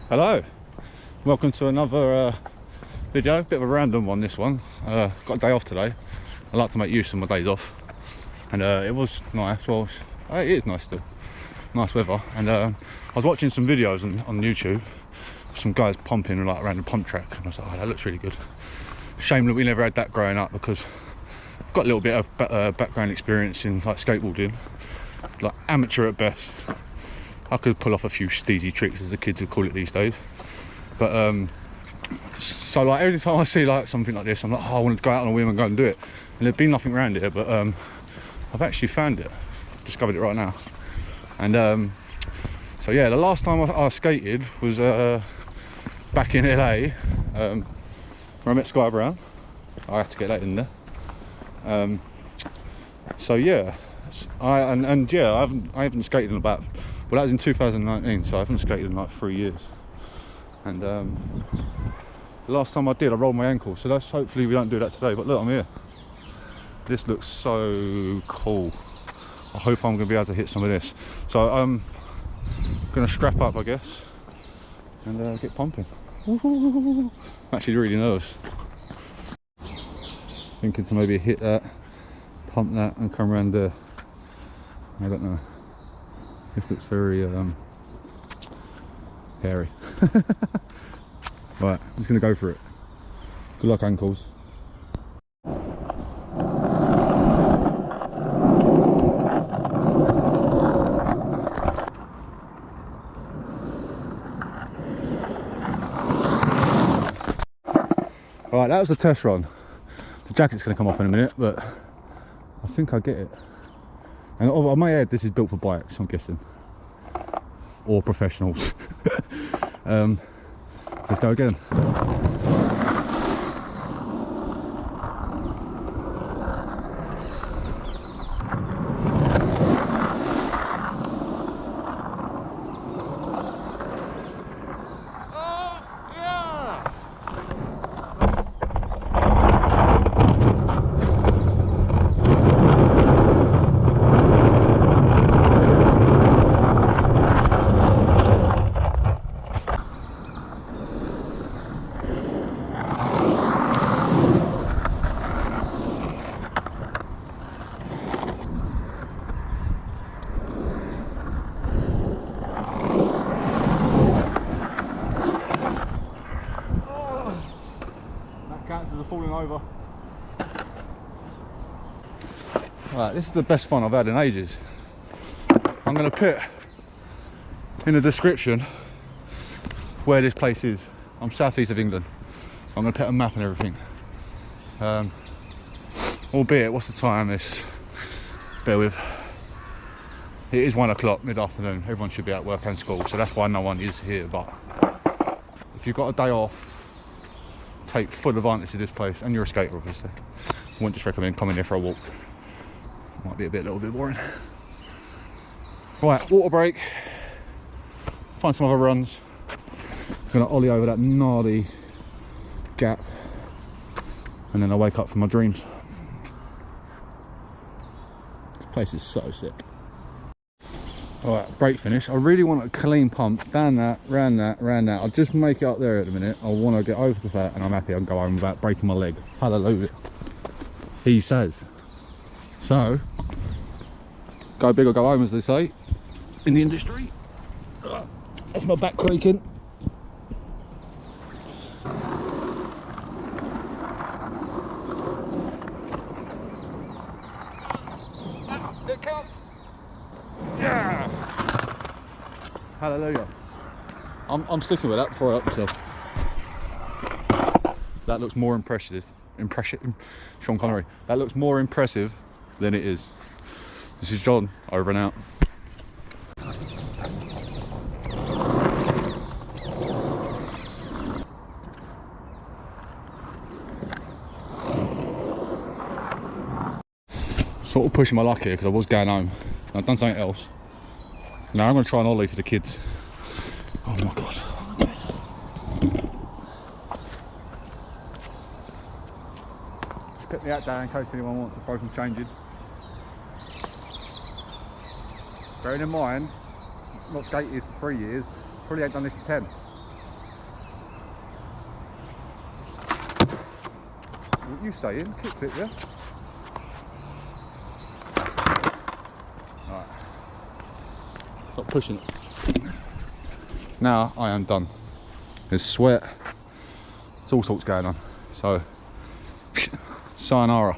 Hello, welcome to another video. Bit of a random one, this one. Got a day off today. I like to make use of my days off, and it was nice. Well, it is nice still, nice weather. And I was watching some videos on YouTube, some guys pumping like around the pump track, and I was like, oh, that looks really good. Shame that we never had that growing up, because I've got a little bit of background experience in like skateboarding, like amateur at best. I could pull off a few steezy tricks, as the kids would call it these days. But so like every time I see like something like this, I'm like, oh, I wanted to go out on a whim and go and do it. And there'd been nothing around here, but I've actually found it, discovered it right now. And so yeah, the last time I skated was back in LA, where I met Sky Brown. I had to get that in there. So yeah, I haven't skated in about, well, that was in 2019, so I haven't skated in like 3 years. And the last time I did, I rolled my ankle, so that's, hopefully we don't do that today. But look, I'm here. This looks so cool. I hope I'm gonna be able to hit some of this. So I'm gonna strap up, I guess, and get pumping. I'm actually really nervous. Thinking to maybe hit that, pump that, and come around there. I don't know. This looks very hairy. Right, I'm just gonna go for it. Good luck, ankles. Alright, that was the test run. The jacket's gonna come off in a minute, but I think I get it. And on my head, this is built for bikes, I'm guessing, or professionals. Let's go again. Over. Right, this is the best fun I've had in ages. I'm going to put in the description where this place is. I'm southeast of England. I'm going to put a map and everything. Albeit, what's the time? It's, bear with, it is 1 o'clock, mid-afternoon. Everyone should be at work and school, so that's why no one is here. But if you've got a day off, take full advantage of this place, and you're a skater obviously. I wouldn't just recommend coming here for a walk. Might be a little bit boring. Right, water break. Find some other runs. Gonna ollie over that gnarly gap, and then I wake up from my dreams. This place is so sick. Alright, break finish. I really want a clean pump, down that, round that, round that. I'll just make it up there at the minute. I want to get over to that, and I'm happy I can go home without breaking my leg. Hallelujah, he says. So, go big or go home, as they say in the industry. That's my back creaking. It counts. Yeah. Hallelujah. I'm sticking with that before I up myself. That looks more impressive. Sean Connery. That looks more impressive than it is. This is John, over and out. Sort of pushing my luck here, because I was going home. I've done something else. Now I'm going to try and ollie for the kids. Oh my god. Put me out down in case anyone wants to throw some change in. Bearing in mind, not skated for 3 years, probably ain't done this for 10. You stay in, kickflip, yeah? Alright. Stop pushing it. Now I am done. There's sweat. There's all sorts going on. So, sayonara.